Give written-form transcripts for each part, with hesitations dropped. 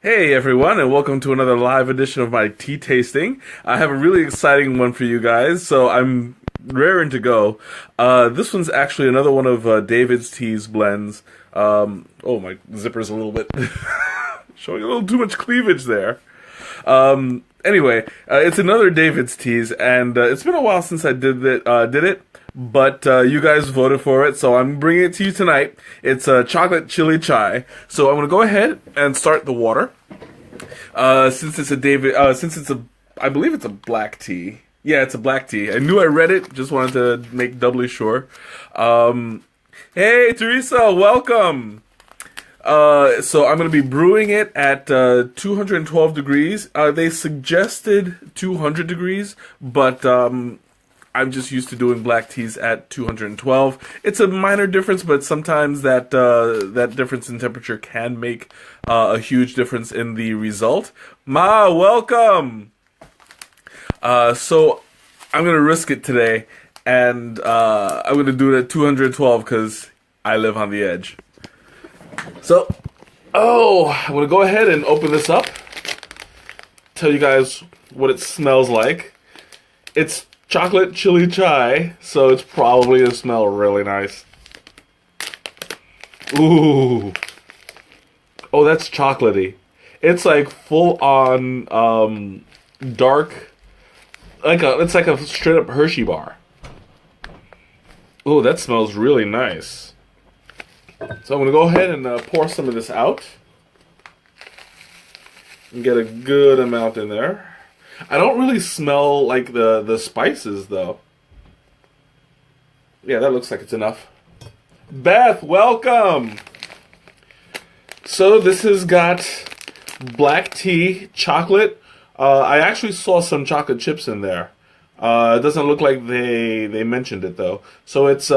Hey everyone, and welcome to another live edition of my tea tasting. I have a really exciting one for you guys, so I'm raring to go. This one's actually another one of David's Tea's blends. Oh, my zipper's a little bit showing a little too much cleavage there. Anyway, it's another David's Teas, and it's been a while since I did it. But you guys voted for it, so I'm bringing it to you tonight. It's chocolate chili chai. So I'm gonna go ahead and start the water. Since it's I believe it's a black tea. Yeah, it's a black tea. I knew I read it. Just wanted to make doubly sure. Hey, Teresa, welcome. So I'm going to be brewing it at 212 degrees. They suggested 200 degrees, but I'm just used to doing black teas at 212. It's a minor difference, but sometimes that difference in temperature can make a huge difference in the result. Ma, welcome! So I'm going to risk it today, and I'm going to do it at 212 because I live on the edge. So, I'm going to go ahead and open this up, tell you guys what it smells like. It's chocolate chili chai, so it's probably going to smell really nice. Ooh. Oh, that's chocolatey. It's like full on dark, it's like a straight up Hershey bar. Ooh, that smells really nice. So I'm going to go ahead and pour some of this out and get a good amount in there. I don't really smell like the spices though. Yeah, that looks like it's enough. Beth, welcome! So this has got black tea, chocolate. I actually saw some chocolate chips in there. It doesn't look like they mentioned it though. So it's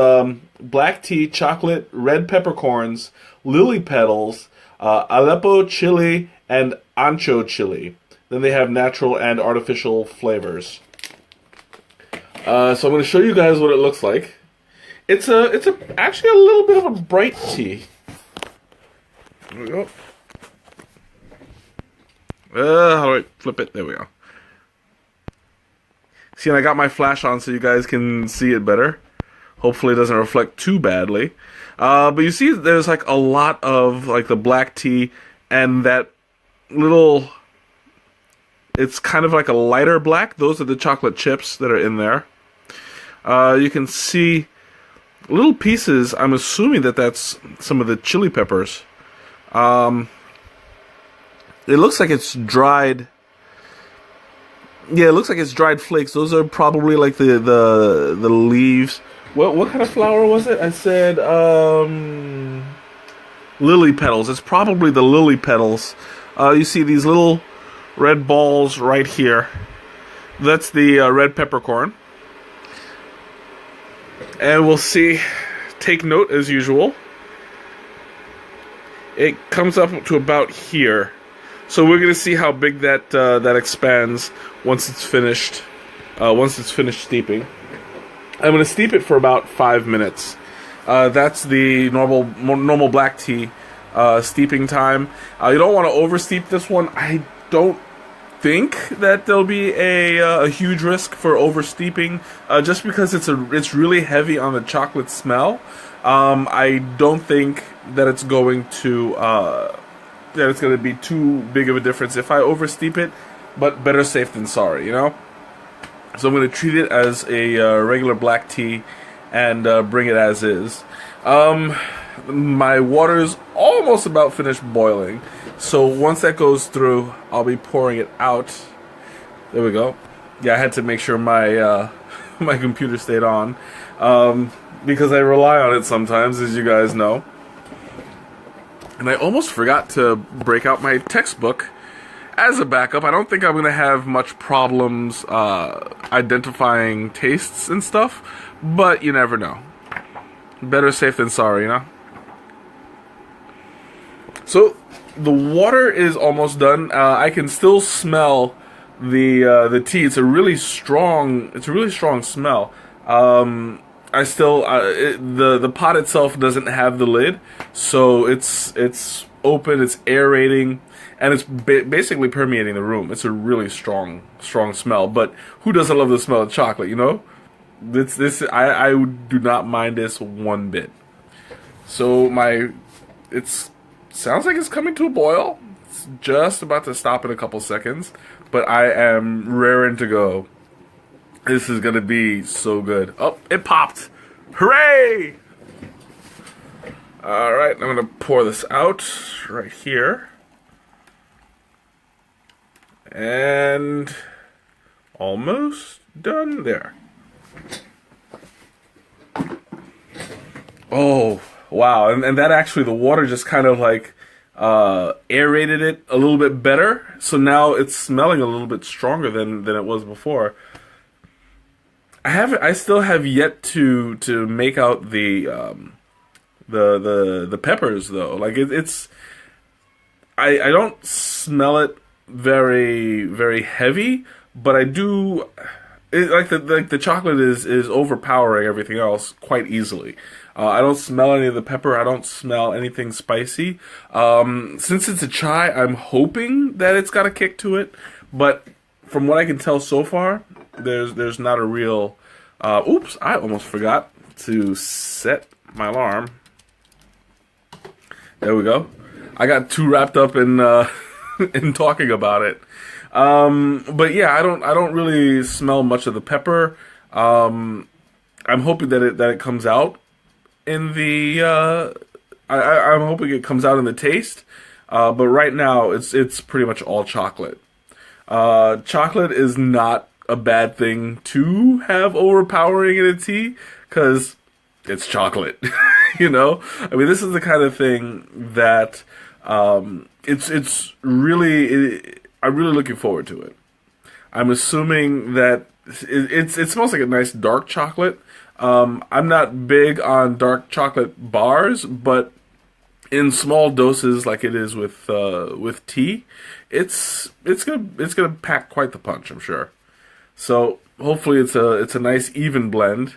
black tea, chocolate, red peppercorns, lily petals, Aleppo chili, and ancho chili. Then they have natural and artificial flavors. So I'm going to show you guys what it looks like. It's actually a little bit of a bright tea. There we go. How do I flip it? There we go. See, and I got my flash on so you guys can see it better. Hopefully it doesn't reflect too badly. But you see there's like a lot of like the black tea and that little... It's kind of like a lighter black. Those are the chocolate chips that are in there. You can see little pieces. I'm assuming that that's some of the chili peppers. It looks like it's dried. Yeah, it looks like it's dried flakes. Those are probably like the leaves. What kind of flower was it? I said lily petals. It's probably the lily petals. You see these little red balls right here. That's the red peppercorn. And we'll see, take note as usual. It comes up to about here. So we're going to see how big that expands once it's finished. Once it's finished steeping. I'm going to steep it for about 5 minutes. That's the normal black tea steeping time. You don't want to oversteep this one. I don't think that there'll be a huge risk for oversteeping, just because it's really heavy on the chocolate smell. I don't think that it's going to be too big of a difference if I oversteep it, but better safe than sorry, you know. So I'm going to treat it as a regular black tea and bring it as is. My water's almost about finished boiling. So once that goes through, I'll be pouring it out. There we go. Yeah, I had to make sure my my computer stayed on, because I rely on it sometimes, as you guys know. And I almost forgot to break out my textbook as a backup. I don't think I'm going to have much problems identifying tastes and stuff, but you never know. Better safe than sorry, you know? So the water is almost done. I can still smell the tea. It's a really strong smell. I still the pot itself doesn't have the lid, so it's open, it's aerating, and it's basically permeating the room. It's a really strong smell. But who doesn't love the smell of chocolate, you know? I do not mind this one bit. So it sounds like it's coming to a boil. It's just about to stop in a couple seconds, but I am raring to go. This is gonna be so good. Oh, it popped! Hooray! All right, I'm gonna pour this out right here, and almost done there. Oh, wow. And that actually, the water just kind of like aerated it a little bit better. So now it's smelling a little bit stronger than it was before. I still have yet to make out the peppers though. Like I don't smell it very, very heavy, but I do. The chocolate is overpowering everything else quite easily. I don't smell any of the pepper. I don't smell anything spicy. Since it's a chai, I'm hoping that it's got a kick to it. But from what I can tell so far, there's not a real. Oops! I almost forgot to set my alarm. There we go. I got too wrapped up in in talking about it. But yeah, I don't really smell much of the pepper. I'm hoping that it comes out in the I'm hoping it comes out in the taste. But right now it's pretty much all chocolate. Chocolate is not a bad thing to have overpowering in a tea because it's chocolate. You know, I mean, this is the kind of thing that it's really. I'm really looking forward to it. I'm assuming that it smells like a nice dark chocolate. I'm not big on dark chocolate bars, but in small doses, like it is with tea, it's gonna pack quite the punch, I'm sure. So hopefully it's a nice even blend.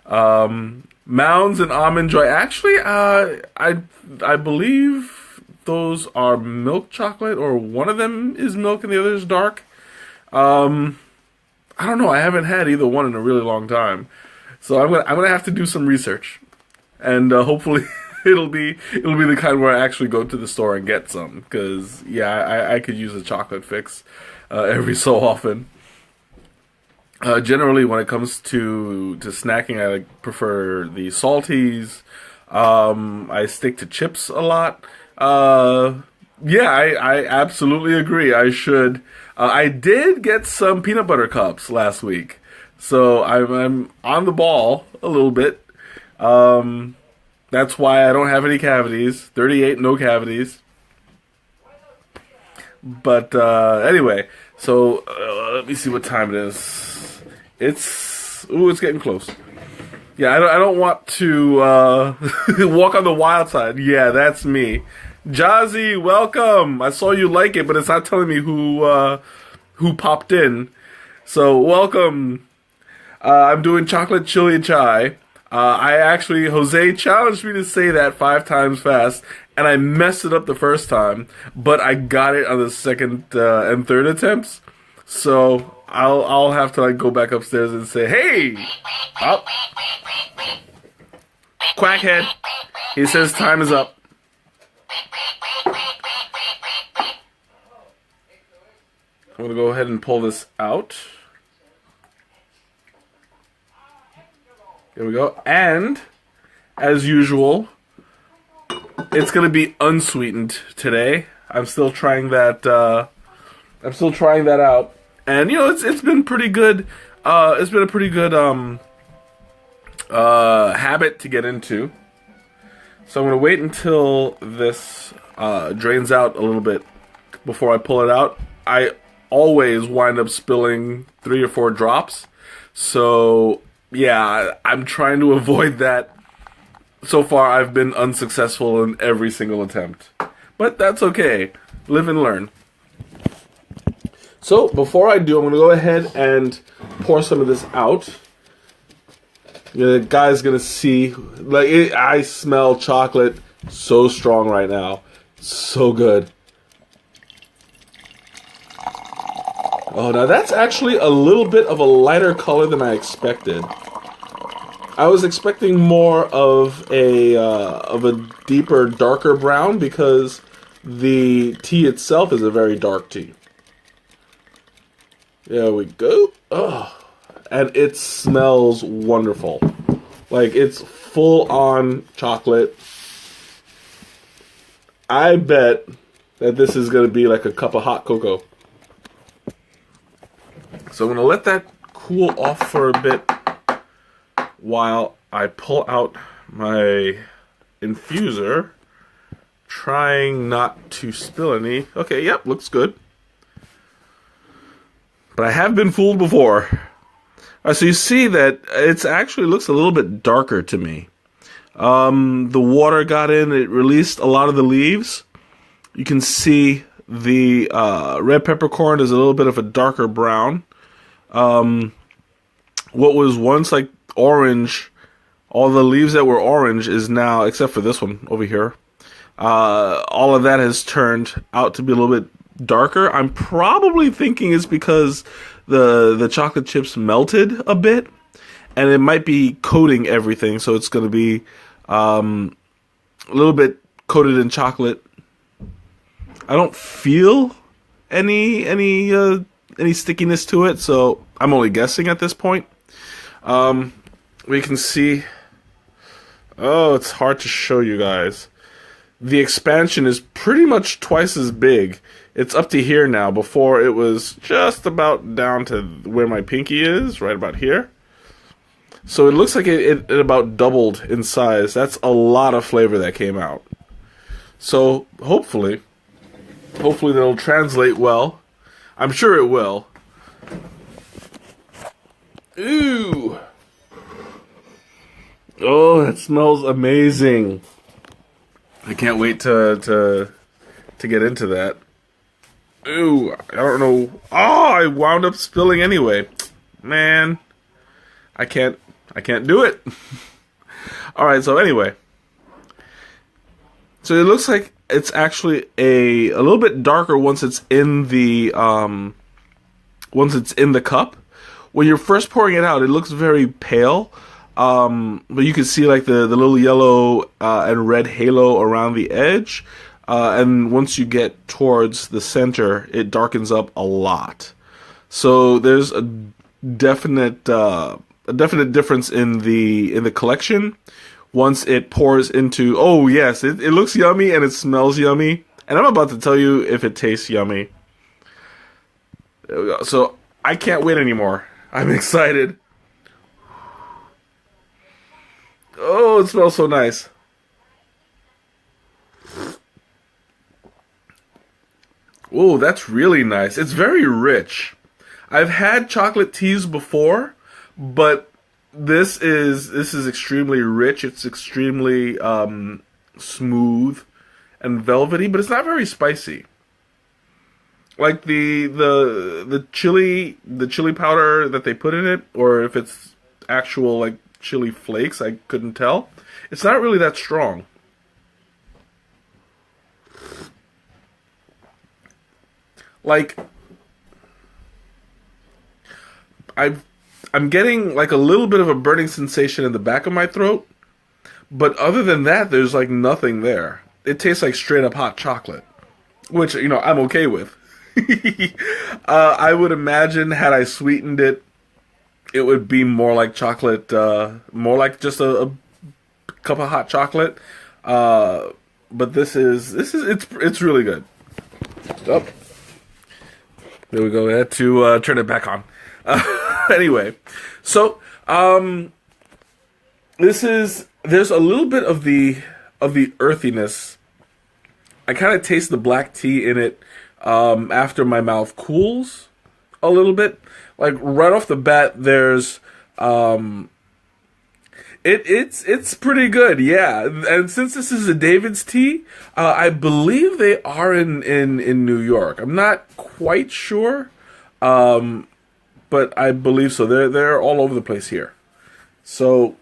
Mounds and Almond Joy. Actually, I believe those are milk chocolate, or one of them is milk and the other is dark. I don't know. I haven't had either one in a really long time, so I'm gonna have to do some research, and hopefully it'll be the kind where I actually go to the store and get some. Because yeah, I could use a chocolate fix every so often. Generally, when it comes to snacking, I prefer the salties. I stick to chips a lot. Yeah, I absolutely agree. I should. I did get some peanut butter cups last week, so I'm on the ball a little bit. That's why I don't have any cavities. 38, no cavities. But anyway, so let me see what time it is. It's getting close. Yeah, I don't want to walk on the wild side. Yeah, that's me. Jazzy, welcome. I saw you like it, but it's not telling me who popped in. So welcome. I'm doing chocolate chili chai. Jose challenged me to say that 5 times fast, and I messed it up the first time, but I got it on the second and third attempts. So I'll have to go back upstairs and say, hey, up, quackhead. He says time is up. I'm gonna go ahead and pull this out. There we go. And as usual, it's gonna be unsweetened today. I'm still trying that. Out. And it's been pretty good. It's been a pretty good habit to get into. So I'm gonna wait until this drains out a little bit before I pull it out. I always wind up spilling 3 or 4 drops. So yeah, I'm trying to avoid that. So far, I've been unsuccessful in every single attempt, but that's okay. Live and learn. So before I do, I'm going to go ahead and pour some of this out. The guy's going to see, I smell chocolate so strong right now. So good. Oh, now that's actually a little bit of a lighter color than I expected. I was expecting more of a deeper, darker brown because the tea itself is a very dark tea. There we go. Oh, and it smells wonderful. Like, it's full on chocolate. I bet that this is going to be like a cup of hot cocoa. So I'm going to let that cool off for a bit while I pull out my infuser, trying not to spill any. Okay, yep, looks good. But I have been fooled before. So you see that it actually looks a little bit darker to me. The water got in, it released a lot of the leaves. You can see the red peppercorn is a little bit of a darker brown. What was once like orange, all the leaves that were orange is now, except for this one over here, all of that has turned out to be a little bit darker. I'm probably thinking it's because the chocolate chips melted a bit, and it might be coating everything, so it's going to be a little bit coated in chocolate. I don't feel any stickiness to it, so I'm only guessing at this point. We can see, oh, it's hard to show you guys. The expansion is pretty much twice as big. It's up to here now. Before it was just about down to where my pinky is, right about here. So it looks like it about doubled in size. That's a lot of flavor that came out. So hopefully that'll translate well. I'm sure it will. Ooh. Oh, that smells amazing. I can't wait to get into that. Ooh, I don't know. Oh, I wound up spilling anyway. Man, I can't do it. All right, so anyway. So it looks like it's actually a little bit darker once it's in the cup. When you're first pouring it out, it looks very pale. But you can see like the little yellow and red halo around the edge. And once you get towards the center, it darkens up a lot. So there's a definite difference in the collection. Once it pours into, oh yes, it looks yummy and it smells yummy. And I'm about to tell you if it tastes yummy. There we go. So I can't wait anymore. I'm excited. Oh, it smells so nice. Oh, that's really nice. It's very rich. I've had chocolate teas before, but this is extremely rich. It's extremely smooth and velvety, but it's not very spicy. Like the chili powder that they put in it, or if it's actual like chili flakes, I couldn't tell. It's not really that strong. Like, I'm getting like a little bit of a burning sensation in the back of my throat, but other than that, there's like nothing there. It tastes like straight up hot chocolate, which, you know, I'm okay with. I would imagine had I sweetened it, it would be more like chocolate, more like just a cup of hot chocolate. But it's really good. Oh. There we go. I had to turn it back on. Anyway, so there's a little bit of the earthiness. I kind of taste the black tea in it after my mouth cools a little bit. Like right off the bat, there's it's pretty good, yeah. And since this is a David's tea, I believe they are in New York. I'm not quite sure, but I believe so. They're all over the place here. So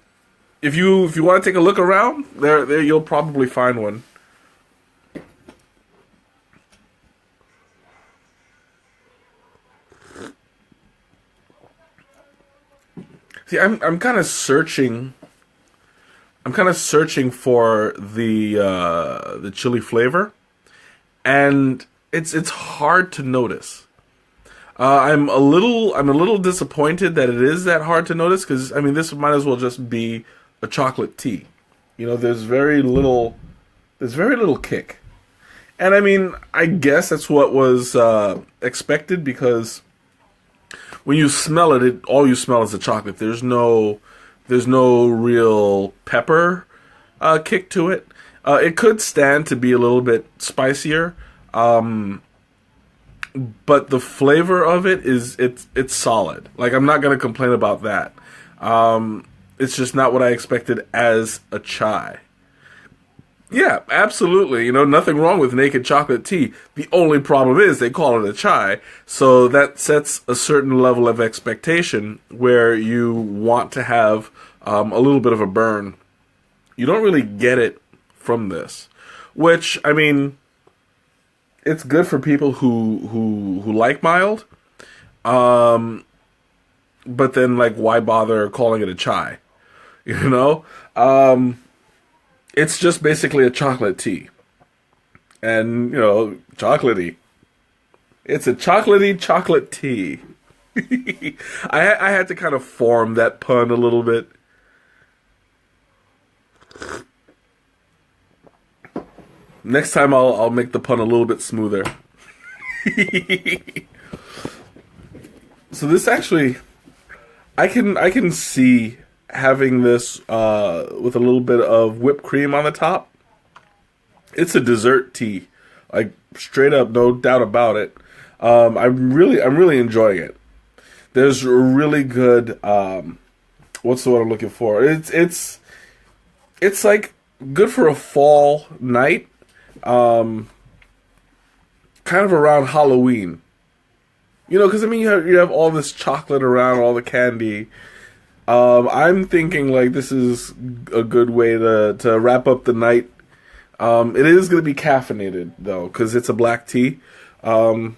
if you want to take a look around, there you'll probably find one. See, I'm kind of searching. I'm kind of searching for the chili flavor, and it's hard to notice. I'm a little disappointed that it is that hard to notice because I mean this might as well just be a chocolate tea. You know, there's very little kick, and I mean I guess that's what was expected because when you smell it, all you smell is the chocolate. There's no real pepper kick to it. It could stand to be a little bit spicier. But the flavor of it it's solid. Like I'm not gonna complain about that. It's just not what I expected as a chai. Yeah, absolutely. You know, nothing wrong with naked chocolate tea. The only problem is they call it a chai, so that sets a certain level of expectation where you want to have a little bit of a burn. You don't really get it from this, which I mean. It's good for people who like mild, but then like why bother calling it a chai? You know, it's just basically a chocolate tea, and you know, chocolatey. It's a chocolatey chocolate tea. I had to kind of form that pun a little bit. Next time I'll make the pun a little bit smoother. So this actually, I can see having this with a little bit of whipped cream on the top. It's a dessert tea, like straight up, no doubt about it. I'm really enjoying it. There's a really good what's the word I'm looking for? It's like good for a fall night. Kind of around Halloween, you know, because I mean you have all this chocolate around, all the candy. I'm thinking like this is a good way to wrap up the night. It is going to be caffeinated though, because it's a black tea. Let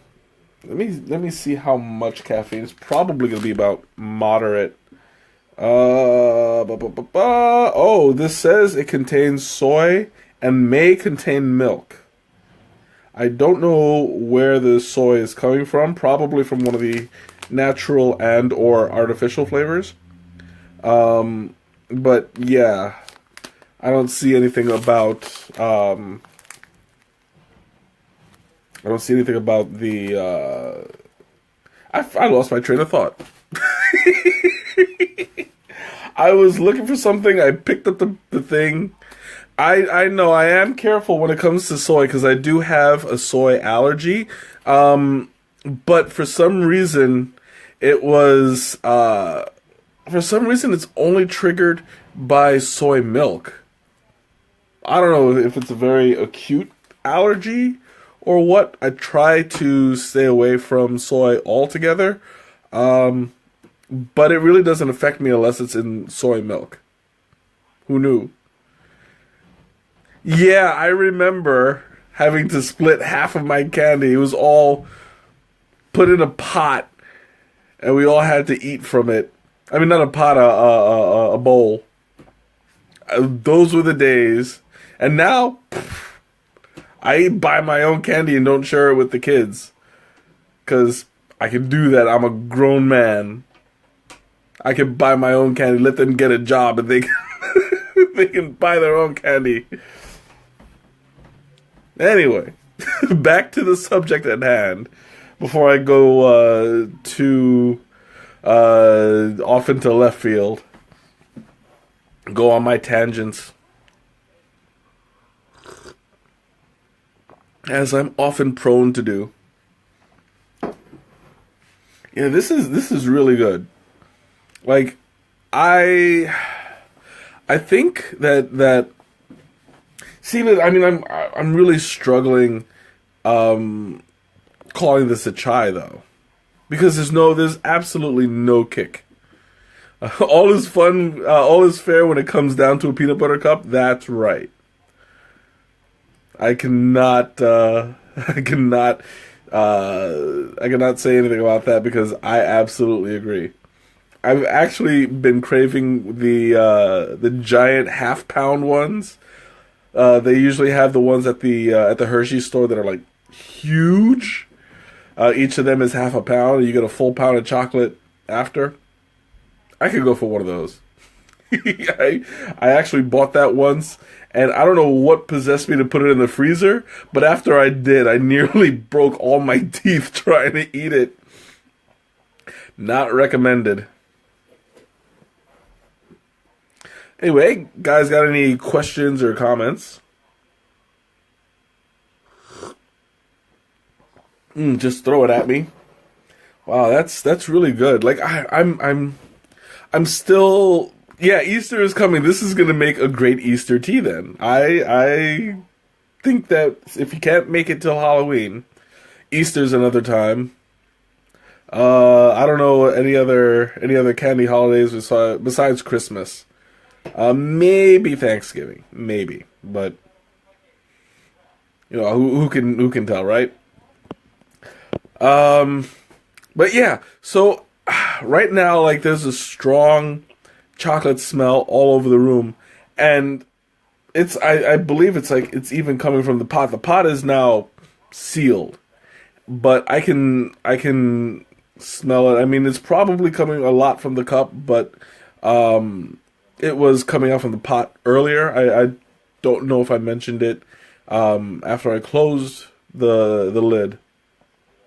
me see how much caffeine. It's probably going to be about moderate. Oh, this says it contains soy and may contain milk. I don't know where the soy is coming from. Probably from one of the natural and or artificial flavors. But yeah, I don't see anything about. I don't see anything about the. I lost my train of thought. I was looking for something. I picked up the thing. I know I am careful when it comes to soy because I do have a soy allergy. But for some reason, it was it's only triggered by soy milk. I don't know if it's a very acute allergy or what. I try to stay away from soy altogether. But it really doesn't affect me unless it's in soy milk. Who knew? Yeah, I remember having to split half of my candy. It was all put in a pot, and we all had to eat from it. I mean, not a pot, a bowl. Those were the days. And now, I buy my own candy and don't share it with the kids. Because I can do that. I'm a grown man. I can buy my own candy, let them get a job, and they they can buy their own candy. Anyway, back to the subject at hand. Before I go too off into left field, go on my tangents, as I'm often prone to do. Yeah, this is really good. Like, I think that see, I mean, I'm really struggling calling this a chai though, because there's absolutely no kick. All is fun, all is fair when it comes down to a peanut butter cup. That's right. I cannot say anything about that because I absolutely agree. I've actually been craving the giant half-pound ones. They usually have the ones at the Hershey store that are like huge. Each of them is half a pound, and you get a full pound of chocolate after. I could go for one of those. I actually bought that once, and I don't know what possessed me to put it in the freezer, but after I did, I nearly broke all my teeth trying to eat it. Not recommended. Anyway, guys, got any questions or comments? Just throw it at me. Wow, that's really good. Like I'm still, yeah, Easter is coming. This is gonna make a great Easter tea then. I think that if you can't make it till Halloween, Easter's another time. I don't know any other candy holidays besides Christmas. Maybe Thanksgiving, maybe, but you know who can tell, right? But yeah, so right now, like, there's a strong chocolate smell all over the room, and I believe it's even coming from the pot. The pot is now sealed, but I can smell it. I mean, it's probably coming a lot from the cup, but it was coming out from the pot earlier. I don't know if I mentioned it. After I closed the lid,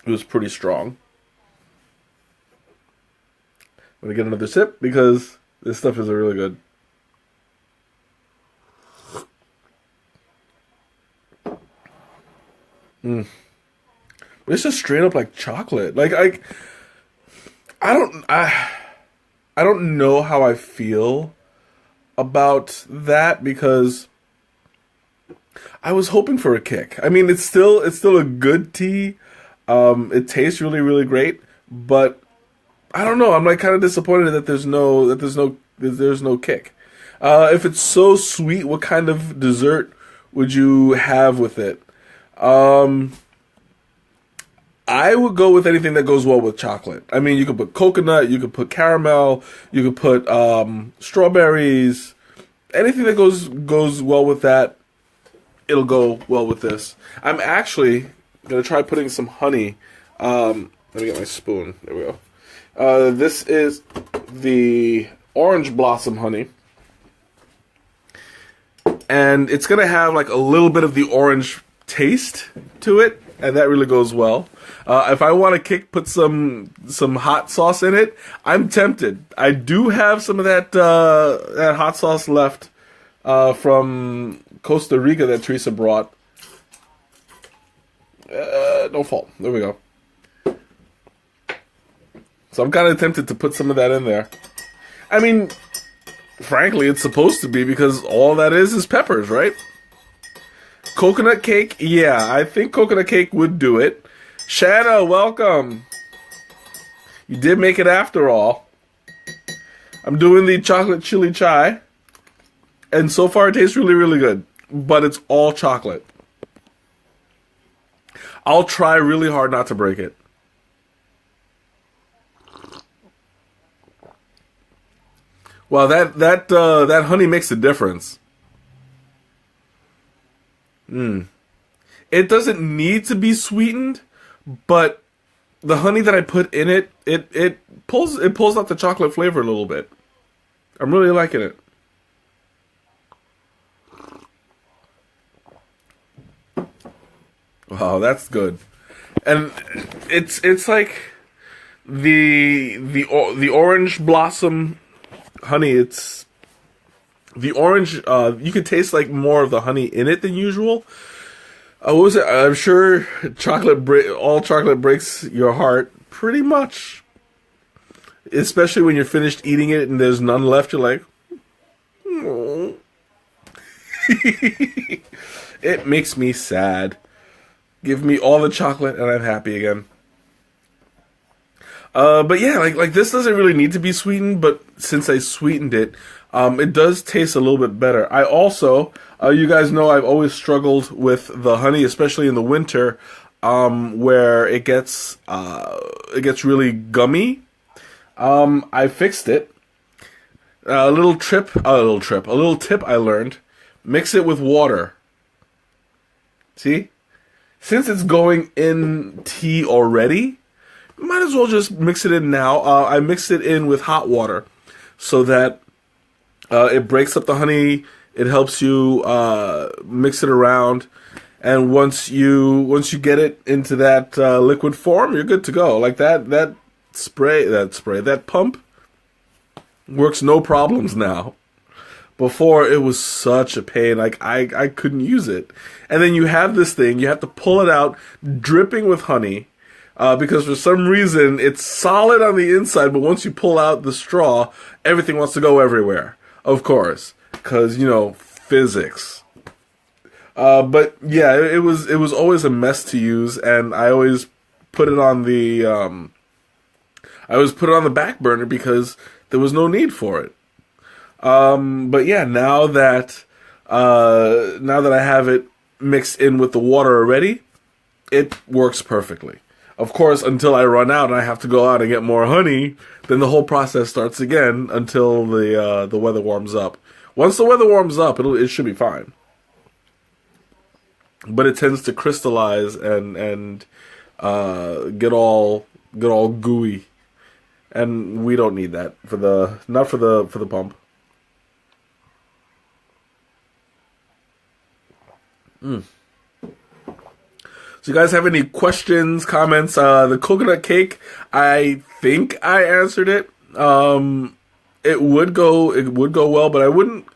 it was pretty strong. I'm gonna get another sip because this stuff is really good. It's just straight up like chocolate. Like I don't know how I feel about that because I was hoping for a kick. I mean, it's still a good tea. It tastes really, really great, but I don't know. I'm like kind of disappointed that there's no kick. If it's so sweet, what kind of dessert would you have with it? I would go with anything that goes well with chocolate. I mean, you could put coconut, you could put caramel, you could put strawberries. Anything that goes well with that, it'll go well with this. I'm actually gonna try putting some honey. Let me get my spoon. There we go. This is the orange blossom honey, and it's gonna have like a little bit of the orange taste to it, and that really goes well. If I want to put some hot sauce in it, I'm tempted. I do have some of that hot sauce left from Costa Rica that Teresa brought. Don't fall. There we go. So I'm kind of tempted to put some of that in there. I mean, frankly, it's supposed to be because all that is peppers, right? Coconut cake, yeah, I think coconut cake would do it. Shanna, welcome. You did make it after all. I'm doing the chocolate chili chai, and so far it tastes really, really good, but it's all chocolate. I'll try really hard not to break it. Well, that honey makes a difference. It doesn't need to be sweetened, but the honey that I put in it pulls out the chocolate flavor a little bit. I'm really liking it. Wow, that's good. And it's like the orange blossom honey. It's the orange. You could taste like more of the honey in it than usual. What was it? I'm sure all chocolate breaks your heart, pretty much. Especially when you're finished eating it and there's none left. You're like, oh. It makes me sad. Give me all the chocolate and I'm happy again. But yeah, like this doesn't really need to be sweetened, but since I sweetened it, it does taste a little bit better. I also, you guys know I've always struggled with the honey, especially in the winter, where it gets really gummy. I fixed it. A little tip I learned. Mix it with water. See? Since it's going in tea already, might as well just mix it in now. I mixed it in with hot water so that it breaks up the honey. It helps you mix it around, and once you get it into that liquid form, you're good to go. Like that pump works no problems now. Before, it was such a pain. Like, I couldn't use it. And then you have this thing, you have to pull it out, dripping with honey, because for some reason, it's solid on the inside, but once you pull out the straw, everything wants to go everywhere. Of course. Because, physics. But, yeah, it was always a mess to use, and I always put it on the, back burner because there was no need for it. But yeah, now that I have it mixed in with the water already, it works perfectly. Of course, until I run out and I have to go out and get more honey, then the whole process starts again until the weather warms up. Once the weather warms up, it should be fine. But it tends to crystallize and get all gooey, and we don't need that not for the pump. So you guys have any questions, comments? The coconut cake, I think I answered it. It would go well, but I wouldn't.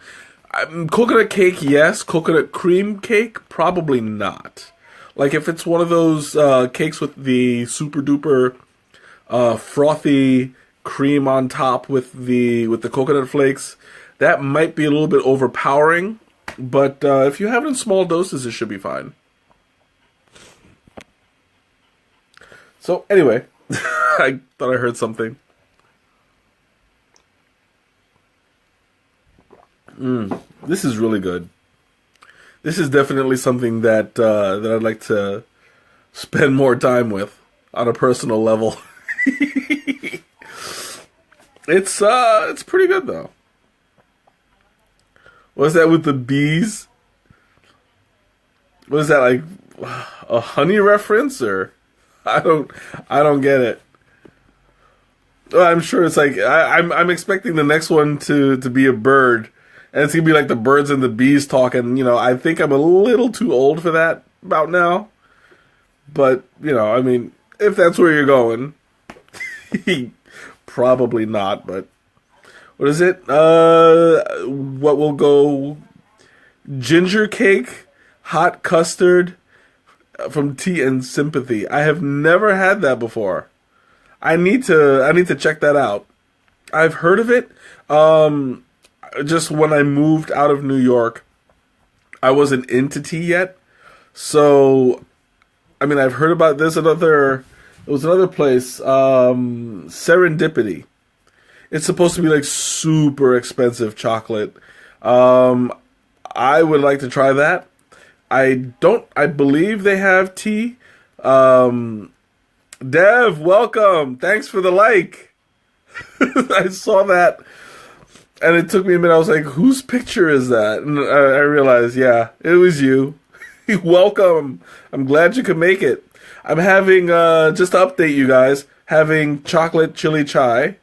Coconut cake, yes. Coconut cream cake, probably not. Like if it's one of those cakes with the super duper frothy cream on top with the coconut flakes, that might be a little bit overpowering. But if you have it in small doses, it should be fine. So anyway, I thought I heard something. This is really good. This is definitely something that I'd like to spend more time with on a personal level. It's pretty good though. What's that with the bees? What is that, like a honey reference, or I don't get it. Well, I'm sure it's like I'm expecting the next one to be a bird, and it's gonna be like the birds and the bees talking. I think I'm a little too old for that about now. But I mean, if that's where you're going, probably not. But what is it? What will go? Ginger cake, hot custard from Tea and Sympathy. I have never had that before. I need to check that out. I've heard of it. Just when I moved out of New York, I wasn't into tea yet. So, I mean, I've heard about this. It was another place, Serendipity. It's supposed to be like super expensive chocolate. I would like to try that. I believe they have tea. Dev, welcome. Thanks for the like. I saw that, and it took me a minute. I was like, whose picture is that? And I realized, yeah, it was you. Welcome. I'm glad you could make it. I'm having, just to update you guys, having chocolate chili chai.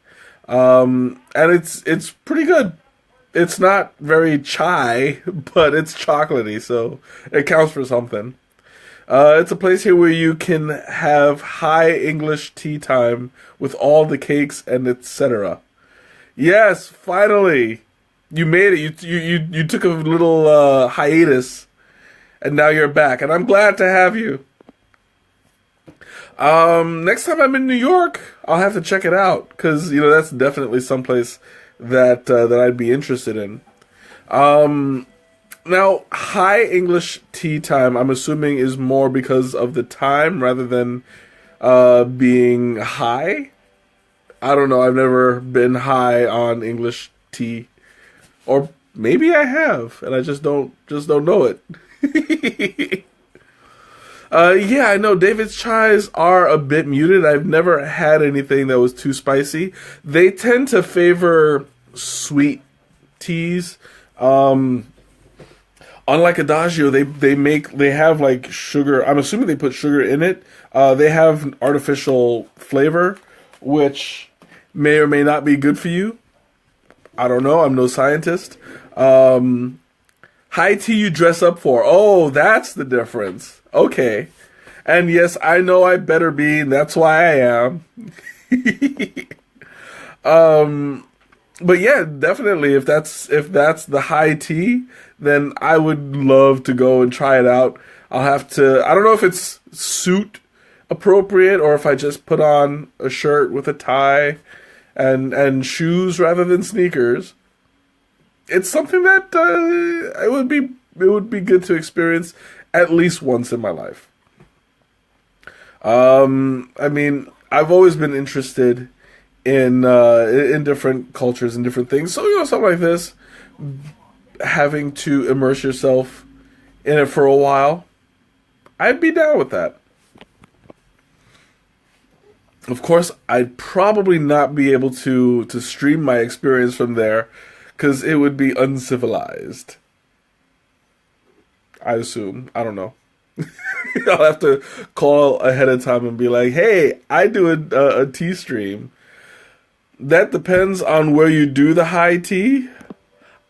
And it's pretty good. It's not very chai, but it's chocolatey, so it counts for something. It's a place here where you can have high English tea time with all the cakes and etc. Yes, finally, you made it. You took a little hiatus, and now you're back, and I'm glad to have you. Next time I'm in New York, I'll have to check it out, because that's definitely someplace that I'd be interested in. Now, high English tea time, I'm assuming, is more because of the time rather than being high. I don't know. I've never been high on English tea, or maybe I have, and I just don't know it. Yeah, I know David's chais are a bit muted. I've never had anything that was too spicy. They tend to favor sweet teas. Um, Unlike Adagio, they have like sugar. I'm assuming they put sugar in it. They have artificial flavor, which may or may not be good for you. I don't know. I'm no scientist. High tea you dress up for. Oh, that's the difference. Okay. And yes, I know I better be, and that's why I am. But yeah, definitely if that's the high tea, then I would love to go and try it out. I don't know if it's suit appropriate or if I just put on a shirt with a tie and shoes rather than sneakers. It's something that it would be good to experience at least once in my life. I mean, I've always been interested in different cultures and different things. So something like this, having to immerse yourself in it for a while, I'd be down with that. Of course, I'd probably not be able to stream my experience from there because it would be uncivilized. I assume. I don't know. I'll have to call ahead of time and be like, "Hey, I do a tea stream." That depends on where you do the high tea.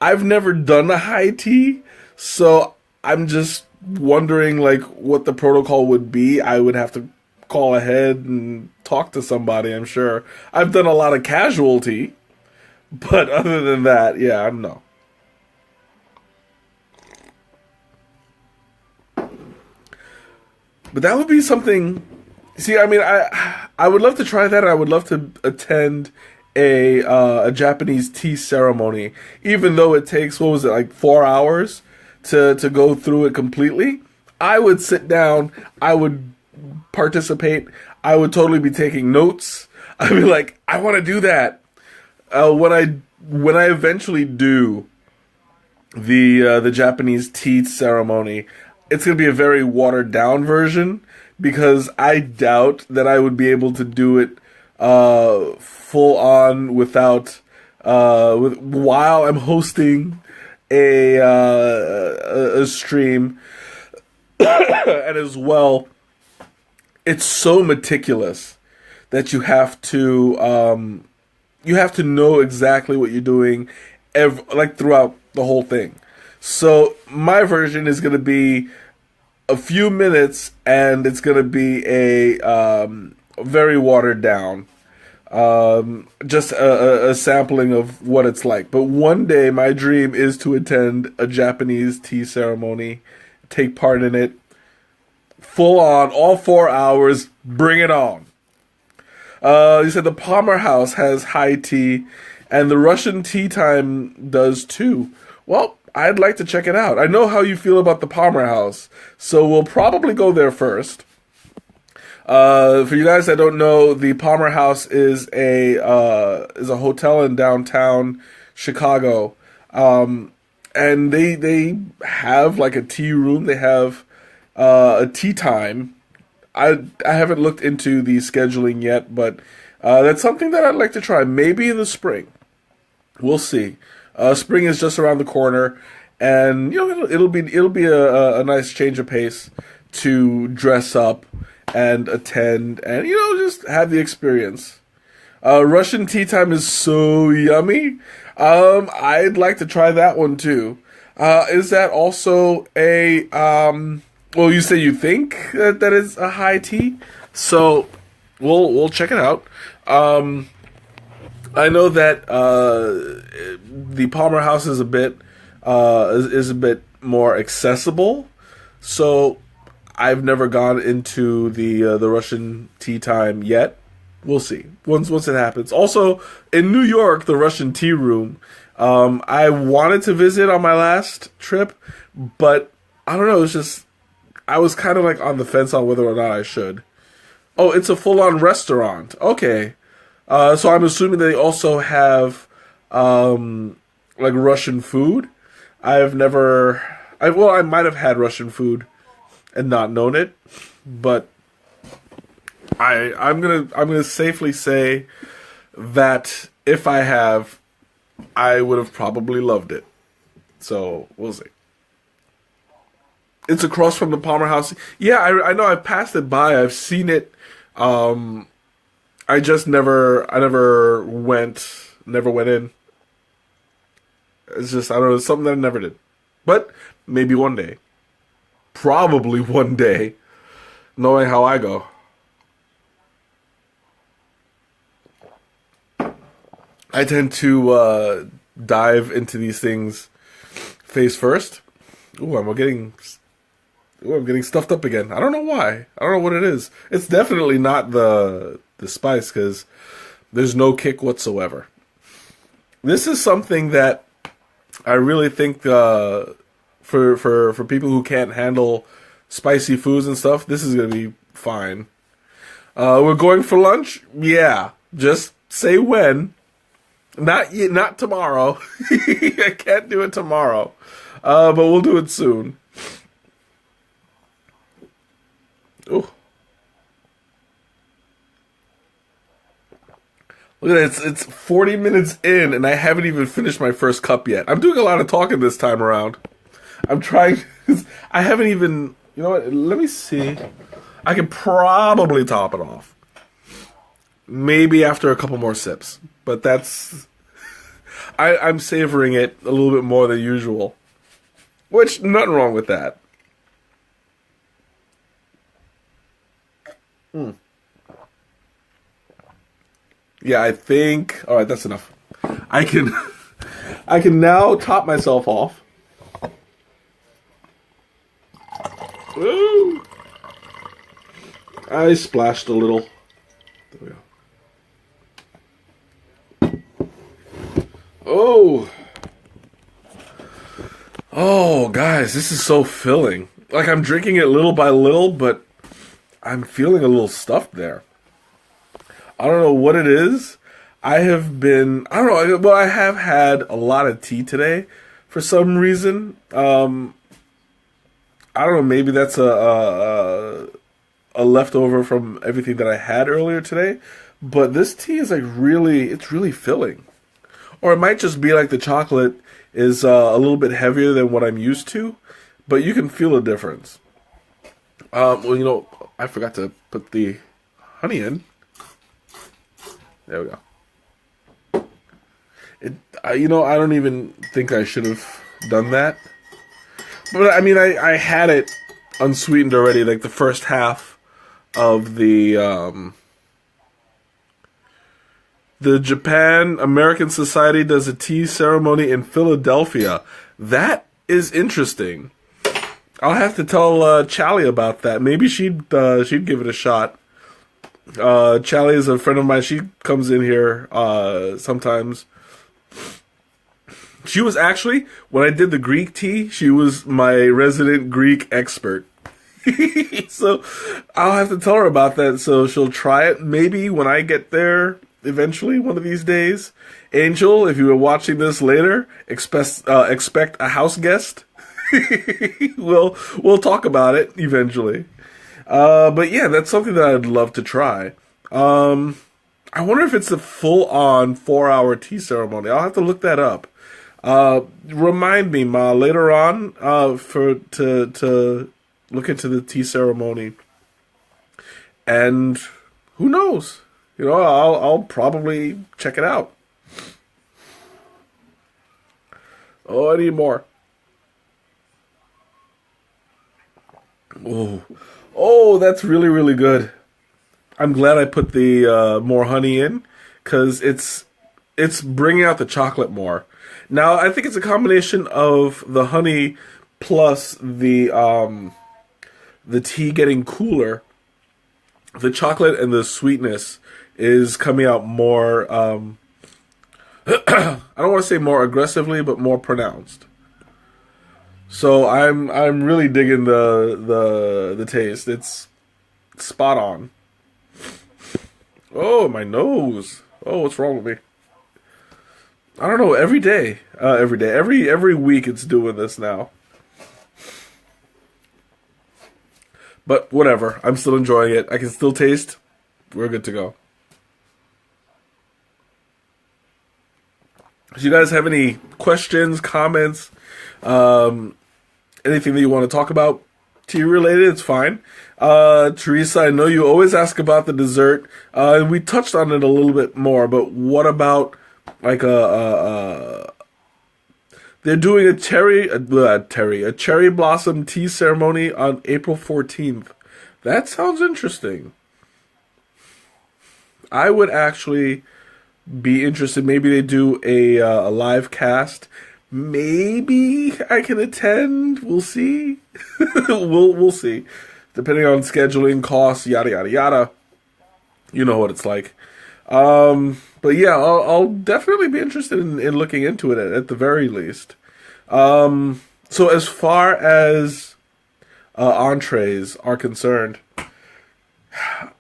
I've never done a high tea, so I'm just wondering like what the protocol would be. I would have to call ahead and talk to somebody, I'm sure. I've done a lot of casual tea, but other than that, yeah, I don't know. But that would be something. See, I mean, I would love to try that. I would love to attend a Japanese tea ceremony, even though it takes, what was it, like 4 hours to go through it completely. I would sit down. I would participate. I would totally be taking notes. I'd be like, I want to do that. When I eventually do the Japanese tea ceremony, it's going to be a very watered down version because I doubt that I would be able to do it full on without while I'm hosting a stream, and as well, it's so meticulous that you have to know exactly what you're doing, like throughout the whole thing. So my version is going to be a few minutes, and it's going to be a very watered down, just a sampling of what it's like. But one day, my dream is to attend a Japanese tea ceremony, take part in it, full on, all 4 hours, bring it on. You said the Palmer House has high tea, and the Russian Tea Time does too. Well, I'd like to check it out. I know how you feel about the Palmer House, so we'll probably go there first. For you guys that don't know, the Palmer House is a hotel in downtown Chicago, and they have like a tea room. They have a tea time. I haven't looked into the scheduling yet, but that's something that I'd like to try. Maybe in the spring. We'll see. Spring is just around the corner, and it'll be a nice change of pace to dress up and attend, and just have the experience. Russian tea time is so yummy. I'd like to try that one too. Is that also a well, you say you think that is a high tea, so we'll check it out. I know that the Palmer House is a bit more accessible, so I've never gone into the Russian tea time yet. We'll see once it happens. Also, in New York, the Russian tea room, I wanted to visit on my last trip, but I don't know. It's just I was kind of like on the fence on whether or not I should. Oh, it's a full-on restaurant. Okay. So I'm assuming they also have like Russian food. I might have had Russian food and not known it, but I'm gonna safely say that if I have, I would have probably loved it. So we'll see. It's across from the Palmer House. Yeah, I know. I've passed it by. I've seen it. I just I never went in. It's just, I don't know, it's something that I never did. But maybe one day. Probably one day. Knowing how I go. I tend to dive into these things face first. I'm getting stuffed up again. I don't know why. I don't know what it is. It's definitely not the spice, because there's no kick whatsoever. This is something that I really think for people who can't handle spicy foods and stuff, this is gonna be fine. We're going for lunch? Yeah. Just say when. Not tomorrow. I can't do it tomorrow. But we'll do it soon. Oh. Look at it, it's 40 minutes in and I haven't even finished my first cup yet. I'm doing a lot of talking this time around. I'm trying, I haven't even, you know what, let me see. I can probably top it off. Maybe after a couple more sips. But that's, I'm savoring it a little bit more than usual. Which, nothing wrong with that. Yeah, I think, alright, that's enough. I can I can now top myself off. Ooh. I splashed a little. There we go. Oh. Oh, guys, this is so filling. Like, I'm drinking it little by little, but I'm feeling a little stuffed there. I don't know what it is. I don't know, well, I have had a lot of tea today for some reason. I don't know, maybe that's a leftover from everything that I had earlier today. But this tea is like it's really filling. Or it might just be like the chocolate is a little bit heavier than what I'm used to. But you can feel a difference. Well, you know, I forgot to put the honey in. There we go. You know, I don't even think I should have done that. But, I mean, I had it unsweetened already, like the first half of the Japan American Society does a tea ceremony in Philadelphia. That is interesting. I'll have to tell Charlie about that. Maybe she'd give it a shot. Charlie is a friend of mine. She comes in here sometimes. She was actually, when I did the Greek tea, she was my resident Greek expert. So I'll have to tell her about that so she'll try it. Maybe when I get there eventually one of these days. Angel, if you were watching this later, expect a house guest. We'll talk about it eventually. But yeah, that's something that I'd love to try. I wonder if it's a full-on 4-hour tea ceremony. I'll have to look that up. Remind me, Ma, later on, to look into the tea ceremony. And who knows? You know, I'll probably check it out. Oh, I need more. Oh, that's really, really good. I'm glad I put the more honey in, because it's bringing out the chocolate more. Now, I think it's a combination of the honey plus the tea getting cooler. The chocolate and the sweetness is coming out more, I don't want to say more aggressively, but more pronounced. So I'm really digging the taste. It's spot on. Oh, my nose. Oh, what's wrong with me? I don't know. Every day, every week, it's doing this now. But whatever, I'm still enjoying it. I can still taste. We're good to go. Do you guys have any questions, comments, anything that you want to talk about tea related? It's fine. Teresa, I know you always ask about the dessert. We touched on it a little bit more, but what about like they're doing a cherry blossom tea ceremony on April 14th. That sounds interesting. I would actually be interested. Maybe they do a live cast. Maybe I can attend. We'll see. we'll see. Depending on scheduling, costs, yada yada yada. You know what it's like. But yeah, I'll definitely be interested in looking into it at the very least. So as far as entrees are concerned,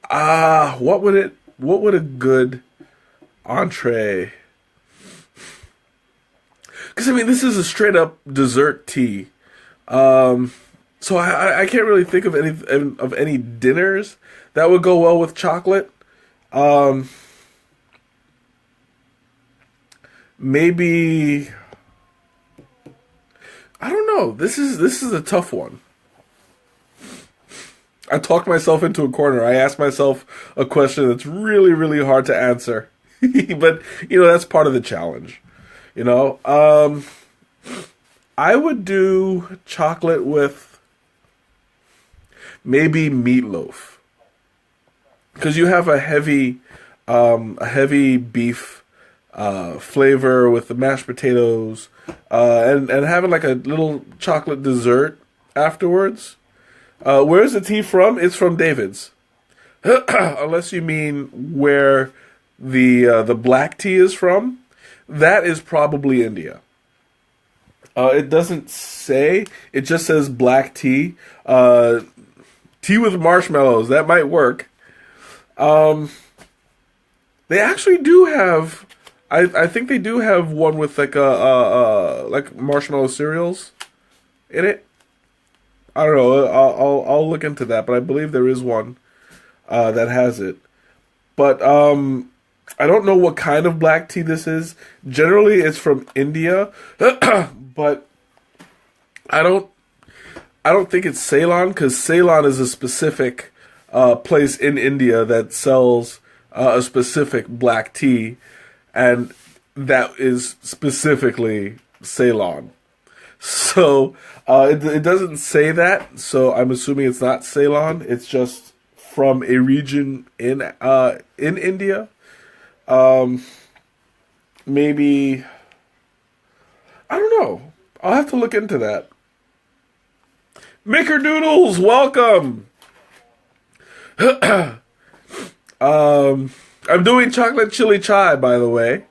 what would a good entree? Because I mean, this is a straight up dessert tea. So I can't really think of any dinners that would go well with chocolate. Maybe I don't know. This is a tough one. I talked myself into a corner. I asked myself a question that's really, really hard to answer. But, that's part of the challenge. I would do chocolate with maybe meatloaf. Because you have a heavy beef flavor with the mashed potatoes, and having like a little chocolate dessert afterwards. Where's the tea from? It's from David's. Unless you mean where the black tea is from, that is probably India. It doesn't say. It just says black tea. Tea with marshmallows. That might work. They actually do have. I think they do have one with like like marshmallow cereals in it. I don't know. I'll look into that, but I believe there is one that has it. But I don't know what kind of black tea this is. Generally, it's from India, but I don't think it's Ceylon, because Ceylon is a specific place in India that sells a specific black tea, and that is specifically Ceylon. So it doesn't say that, so I'm assuming it's not Ceylon. It's just from a region in India. Maybe, I don't know. I'll have to look into that. Maker Doodles, welcome. I'm doing chocolate chili chai, by the way.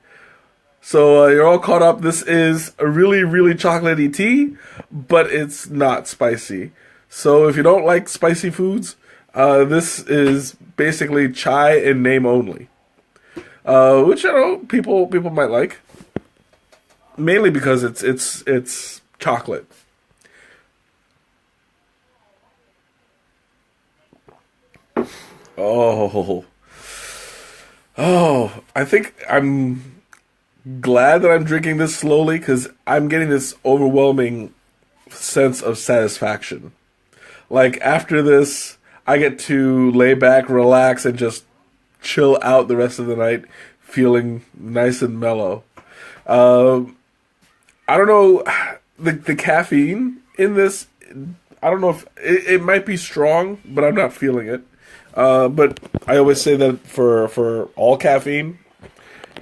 So you're all caught up. This is a really, really chocolatey tea, but it's not spicy. So if you don't like spicy foods, this is basically chai in name only. Which people might like, mainly because it's chocolate. I think I'm glad that I'm drinking this slowly, because I'm getting this overwhelming sense of satisfaction. Like, after this, I get to lay back, relax, and just chill out the rest of the night, feeling nice and mellow. I don't know, the caffeine in this, I don't know if it might be strong, but I'm not feeling it. But I always say that for all caffeine,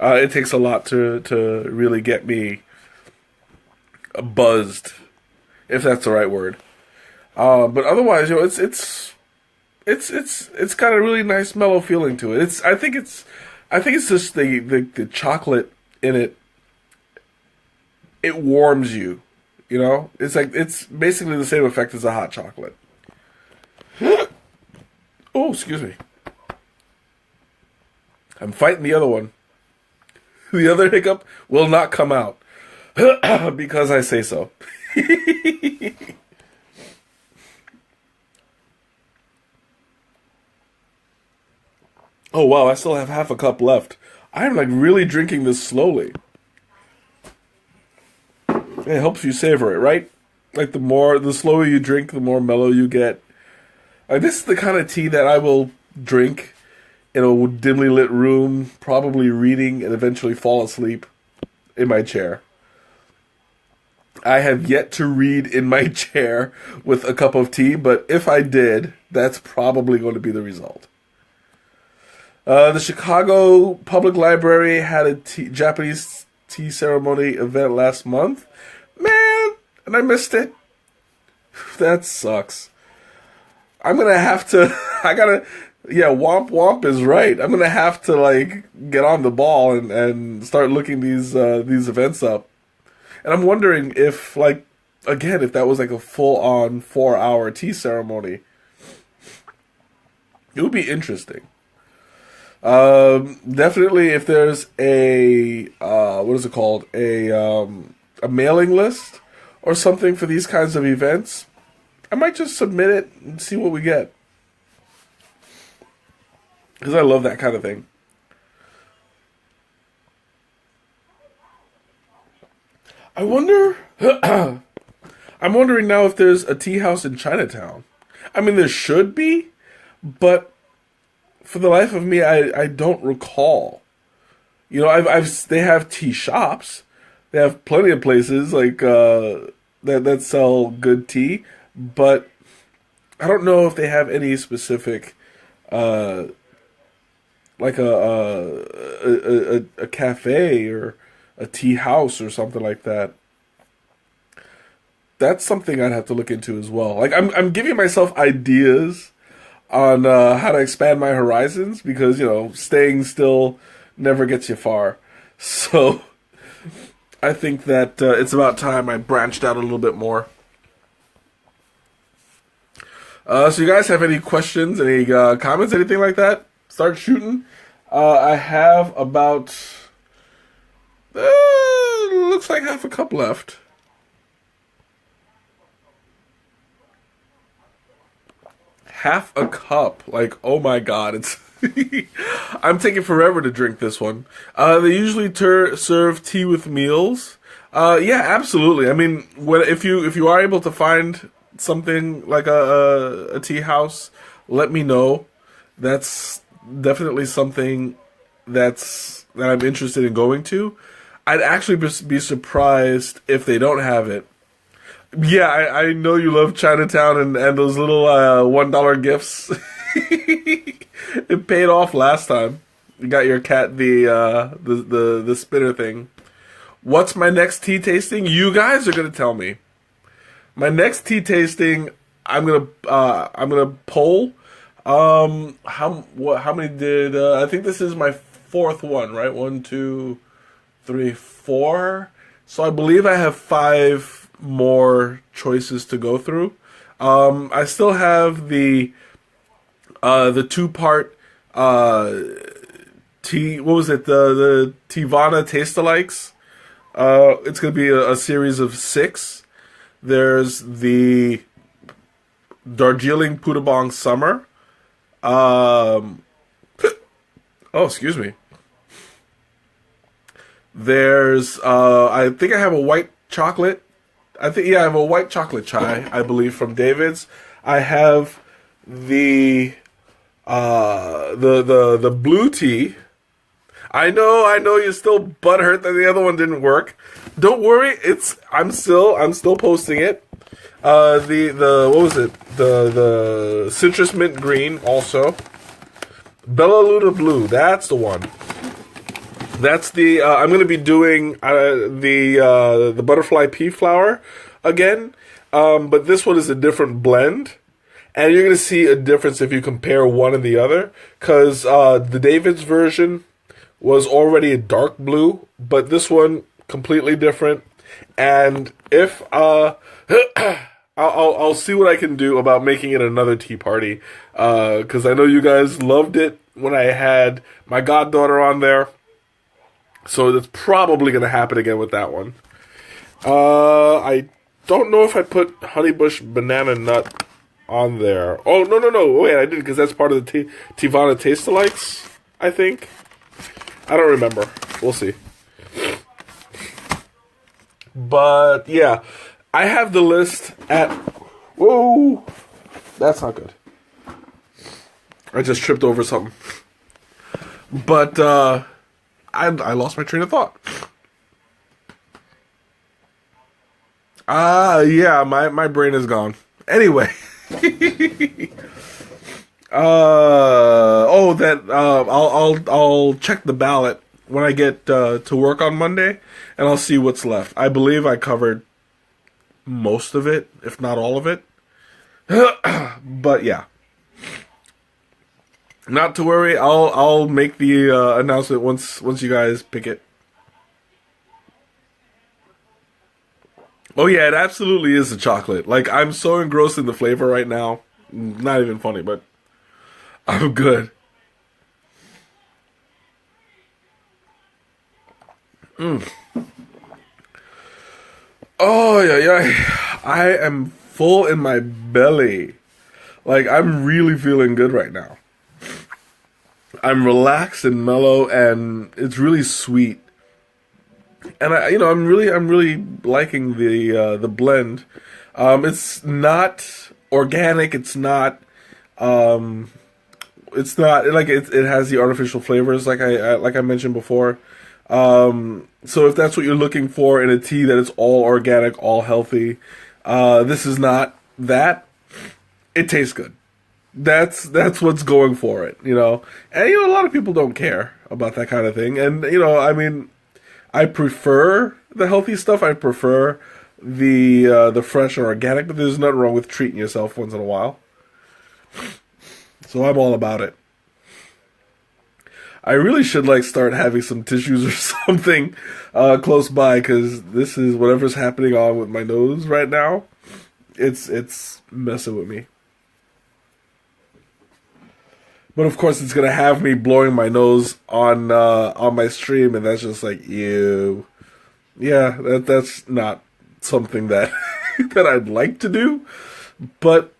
it takes a lot to really get me buzzed, if that's the right word. But otherwise, it's got a really nice mellow feeling to it. I think it's just the chocolate in it. It warms you, It's like, it's basically the same effect as a hot chocolate. Oh, excuse me. I'm fighting the other one. The other hiccup will not come out because I say so. Oh wow, I still have half a cup left. I'm like really drinking this slowly. It helps you savor it, right? Like the slower you drink, the more mellow you get. Like this is the kind of tea that I will drink in a dimly lit room, probably reading, and eventually fall asleep in my chair. I have yet to read in my chair with a cup of tea, but if I did, that's probably going to be the result. The Chicago Public Library had a Japanese tea ceremony event last month. Man, and I missed it. That sucks. I'm gonna have to. Yeah, Womp Womp is right. I'm gonna have to like get on the ball and start looking these events up. And I'm wondering if like again if that was like a full on 4-hour tea ceremony. It would be interesting. Definitely if there's a what is it called, a mailing list or something for these kinds of events, I might just submit it and see what we get. Because I love that kind of thing. I wonder. I'm wondering now if there's a tea house in Chinatown. I mean, there should be, but for the life of me, I don't recall. You know, they have tea shops. They have plenty of places like that sell good tea, but I don't know if they have any specific like a cafe or a tea house or something like that. That's something I'd have to look into as well. Like I'm giving myself ideas on how to expand my horizons because you know staying still never gets you far. So I think that it's about time I branched out a little bit more. So you guys have any questions, any comments, anything like that? Start shooting. I have about looks like half a cup left. Half a cup. Like, oh my god, it's I'm taking forever to drink this one. They usually serve tea with meals. Yeah, absolutely. I mean, if you are able to find something like a tea house, let me know. That's definitely something that I'm interested in going to. I'd actually be surprised if they don't have it. Yeah, I know you love Chinatown and those little $1 gifts. It paid off last time. You got your cat the spinner thing. What's my next tea tasting? You guys are gonna tell me. My next tea tasting, I'm gonna poll. How many did I think this is my fourth one, right? 1, 2, 3, 4. So I believe I have 5 more choices to go through. I still have the 2-part tea. What was it? The Tivana Taste-alikes. It's gonna be a series of 6. There's the Darjeeling Pudabong Summer. Oh, excuse me. There's I think I have a white chocolate. I have a white chocolate chai, I believe, from David's. I have the blue tea. I know you're still butthurt that the other one didn't work. Don't worry, I'm still posting it. The what was it? The citrus mint green also. Bella Luna blue, that's the one. That's the I'm going to be doing the butterfly pea flower again, but this one is a different blend, and you're going to see a difference if you compare one and the other, because the David's version was already a dark blue, but this one completely different. And if I'll see what I can do about making it another tea party, because I know you guys loved it when I had my goddaughter on there. So that's probably going to happen again with that one. I don't know if I put Honeybush Banana Nut on there. Oh, no. Wait, I did, because that's part of the Tivana Taste-alikes. I think. I don't remember. We'll see. But yeah, I have the list at. Whoa, that's not good. I just tripped over something. But I lost my train of thought. Yeah, my brain is gone. Anyway. I'll check the ballot when I get to work on Monday, and I'll see what's left. I believe I covered most of it, if not all of it. But yeah, not to worry. I'll make the announcement once you guys pick it. Oh yeah, it absolutely is a chocolate. Like, I'm so engrossed in the flavor right now. Not even funny, but I'm good. Oh yeah. I am full in my belly. Like, I'm really feeling good right now. I'm relaxed and mellow, and it's really sweet. And I'm really liking the blend. It's not organic. It's not like it has the artificial flavors like I mentioned before. So if that's what you're looking for in a tea, that it's all organic, all healthy, this is not that. It tastes good. That's what's going for it, And a lot of people don't care about that kind of thing. And I mean, I prefer the healthy stuff. I prefer the fresh and organic, but there's nothing wrong with treating yourself once in a while. So I'm all about it. I really should start having some tissues or something close by, because this is whatever's happening on with my nose right now. It's messing with me. But of course, it's gonna have me blowing my nose on my stream, and that's just like, ew. Yeah, that's not something that that I'd like to do. But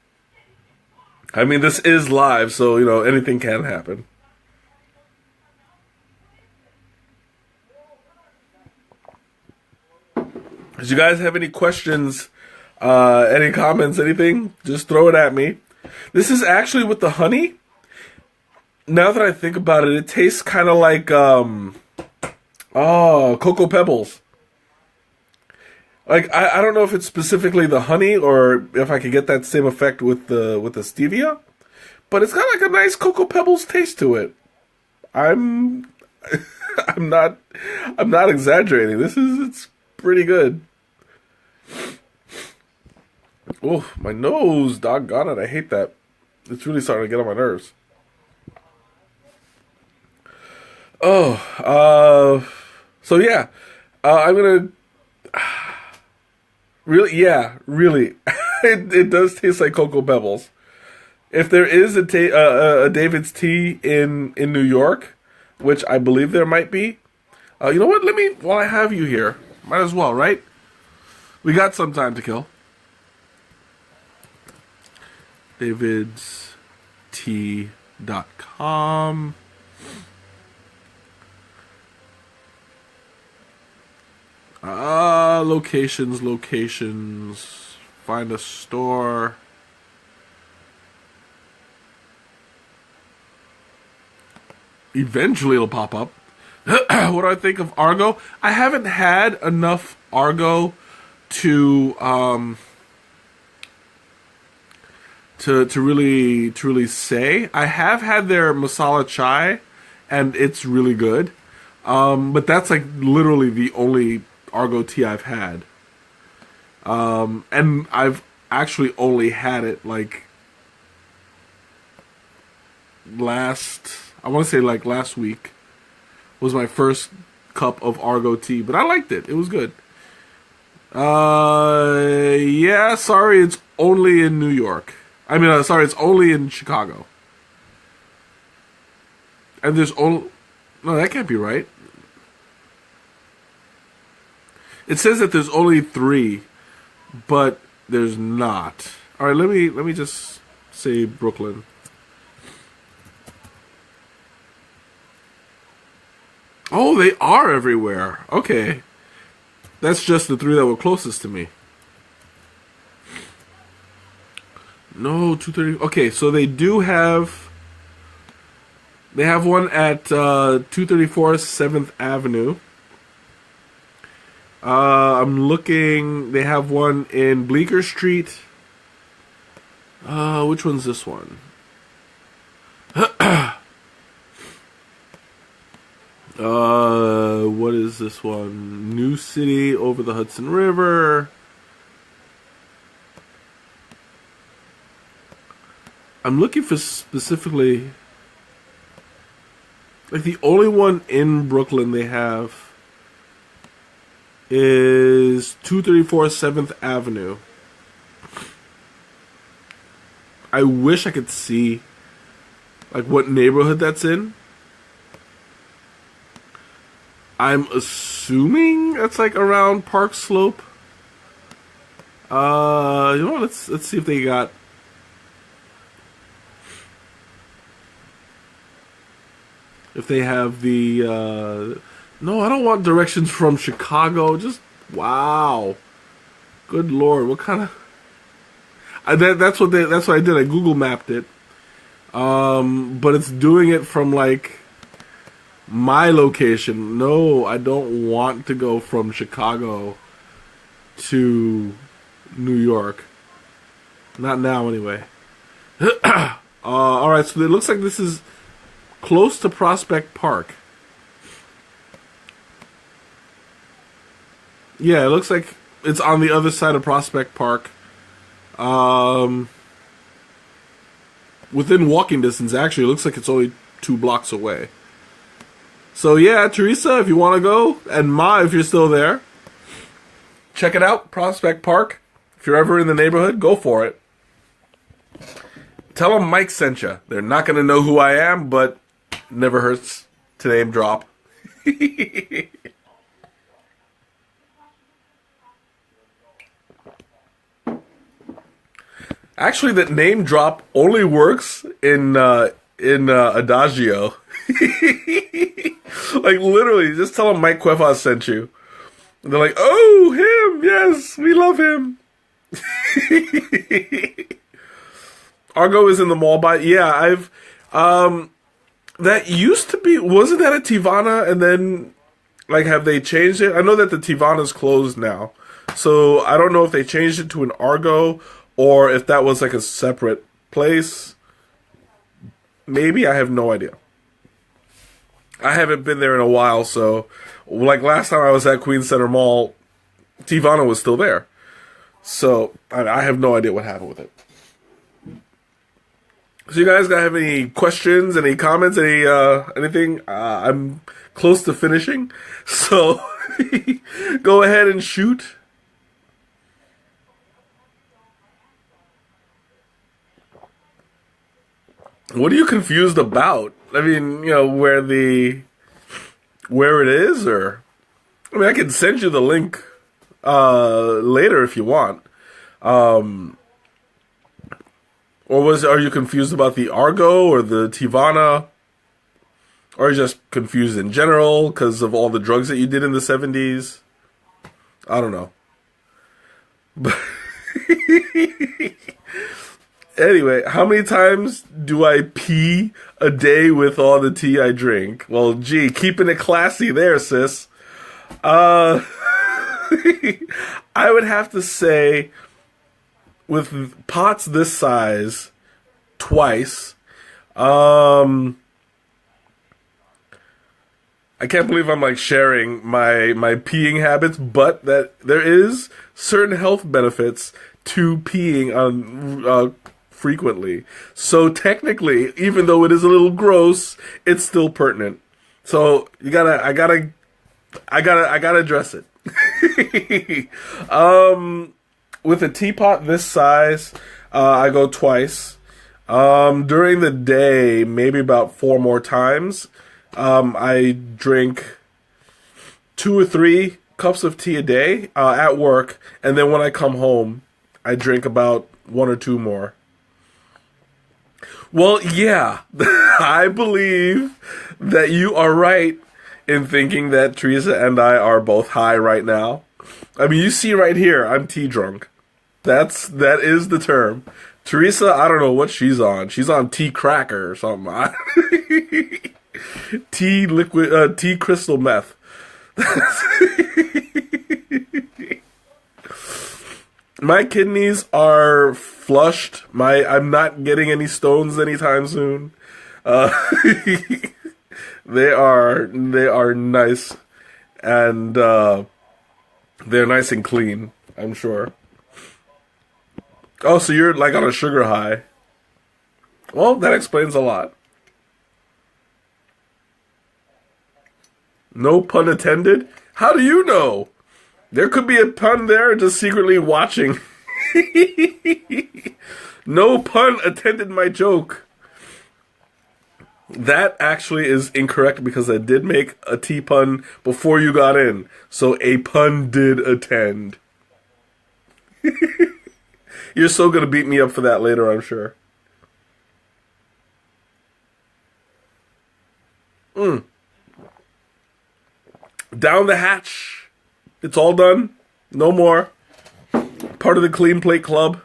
I mean, this is live, so anything can happen. Do you guys have any questions, any comments, anything? Just throw it at me. This is actually with the honey. Now that I think about it, it tastes kind of like Cocoa Pebbles. Like, I don't know if it's specifically the honey or if I could get that same effect with the stevia, but it's got like a nice Cocoa Pebbles taste to it. I'm I'm not exaggerating. It's pretty good. Oh, my nose, doggone it, I hate that. It's really starting to get on my nerves. So yeah, I'm gonna really, it does taste like Cocoa Pebbles. If there is a David's Tea in New York, which I believe there might be, you know what? While I have you here, might as well, right? We got some time to kill. davidstea.com. Locations. Find a store. Eventually it'll pop up. What do I think of Argo? I haven't had enough Argo to really say. I have had their masala chai, and it's really good. But that's like literally the only Argo tea I've had. And I've actually only had it like last week was my first cup of Argo tea, but I liked it. It was good. Yeah, sorry, it's only in New York. I mean, sorry, it's only in Chicago. And there's only... No, that can't be right. It says that there's only 3, but there's not. All right, let me just say Brooklyn. Oh, they are everywhere. Okay. That's just the three that were closest to me. No, 230. Okay, so they do have... They have one at 234 7th Avenue. I'm looking... They have one in Bleecker Street. Which one's this one? What is this one? New City over the Hudson River. I'm looking for specifically... Like, the only one in Brooklyn they have is 234 7th Avenue. I wish I could see, like, what neighborhood that's in. I'm assuming that's, like, around Park Slope. You know what? Let's see if they got... If they have the, no, I don't want directions from Chicago. Just, wow. Good Lord, what kind of... that's what I did. I Google mapped it. But it's doing it from, like, my location. No, I don't want to go from Chicago to New York. Not now, anyway. Alright, so it looks like this is close to Prospect Park. Yeah, it looks like it's on the other side of Prospect Park. Within walking distance, actually. It looks like it's only 2 blocks away. So yeah, Teresa, if you want to go, and Ma, if you're still there, check it out, Prospect Park. If you're ever in the neighborhood, go for it. Tell them Mike sent you. They're not going to know who I am, but never hurts to name drop. Actually, that name drop only works in Adagio. Like, literally, just tell them Mike Cuevas sent you. And they're like, oh, him, yes, we love him. Argo is in the mall by... Yeah, I've... that used to be... Wasn't that a Tivana? And then, like, have they changed it? I know that the Tivana's closed now. So, I don't know if they changed it to an Argo or if that was, like, a separate place. Maybe, I have no idea. I haven't been there in a while, so... Like, last time I was at Queens Center Mall, Tivana was still there. So, I have no idea what happened with it. So you guys have any questions, any comments, anything? I'm close to finishing, so go ahead and shoot. What are you confused about? I mean, you know, where it is, or... I mean, I can send you the link later if you want. Or are you confused about the Argo or the Tivana? Or are you just confused in general because of all the drugs that you did in the 70s? I don't know. But anyway, how many times do I pee a day with all the tea I drink? Well, gee, keeping it classy there, sis. I would have to say... With pots this size, twice. I can't believe I'm like sharing my peeing habits, but that there is certain health benefits to peeing on frequently. So technically, even though it is a little gross, it's still pertinent. So I gotta address it. With a teapot this size, I go twice. During the day, maybe about 4 more times. I drink 2 or 3 cups of tea a day at work, and then when I come home, I drink about 1 or 2 more. Well, yeah, I believe that you are right in thinking that Teresa and I are both high right now. I mean, you see right here, I'm tea drunk. That is the term. Teresa, I don't know what she's on. She's on tea cracker or something. Tea liquid, tea crystal meth. My kidneys are flushed. I'm not getting any stones anytime soon. Uh, they are nice, and they're nice and clean, I'm sure. Oh, so you're like on a sugar high. Well, that explains a lot. No pun intended? How do you know? There could be a pun there just secretly watching. No pun attended my joke. That actually is incorrect because I did make a tea pun before you got in. So a pun did attend. You're so going to beat me up for that later, I'm sure. Down the hatch. It's all done. No more. Part of the Clean Plate Club.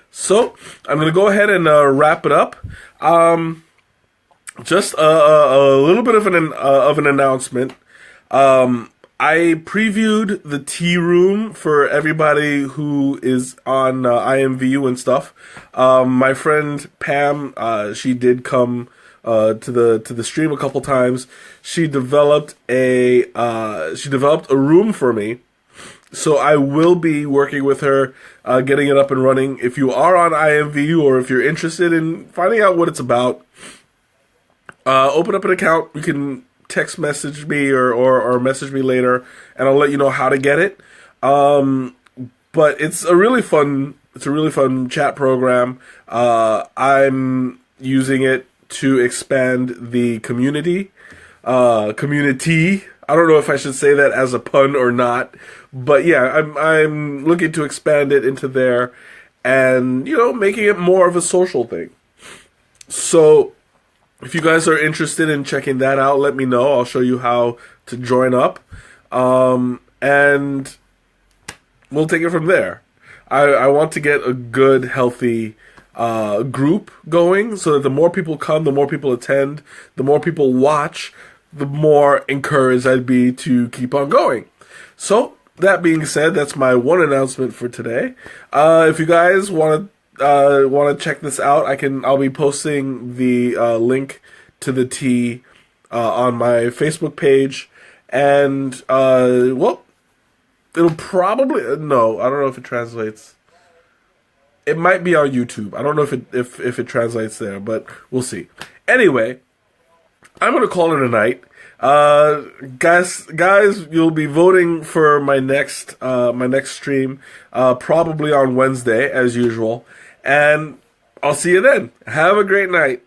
So, I'm going to go ahead and wrap it up. Just a little bit of an announcement. I previewed the tea room for everybody who is on IMVU and stuff. My friend Pam, she did come to the stream a couple times. She developed a room for me. So I will be working with her, getting it up and running. If you are on IMVU or if you're interested in finding out what it's about, open up an account. You can text message me or message me later, and I'll let you know how to get it. But it's a really fun chat program. I'm using it to expand the community, Communi-Tea. I don't know if I should say that as a pun or not, but yeah, I'm looking to expand it into there, and making it more of a social thing. So, if you guys are interested in checking that out, let me know. I'll show you how to join up, and we'll take it from there. I want to get a good, healthy group going, so that the more people come, the more people attend, the more people watch, the more encouraged I'd be to keep on going. So, that being said, that's my one announcement for today. If you guys want to check this out, I'll be posting the link to the tea on my Facebook page, and it'll probably I don't know if it translates. It might be on YouTube. I don't know if it translates there, but we'll see. Anyway, I'm gonna call it a night. Guys, you'll be voting for my next stream, probably on Wednesday as usual, and I'll see you then. Have a great night.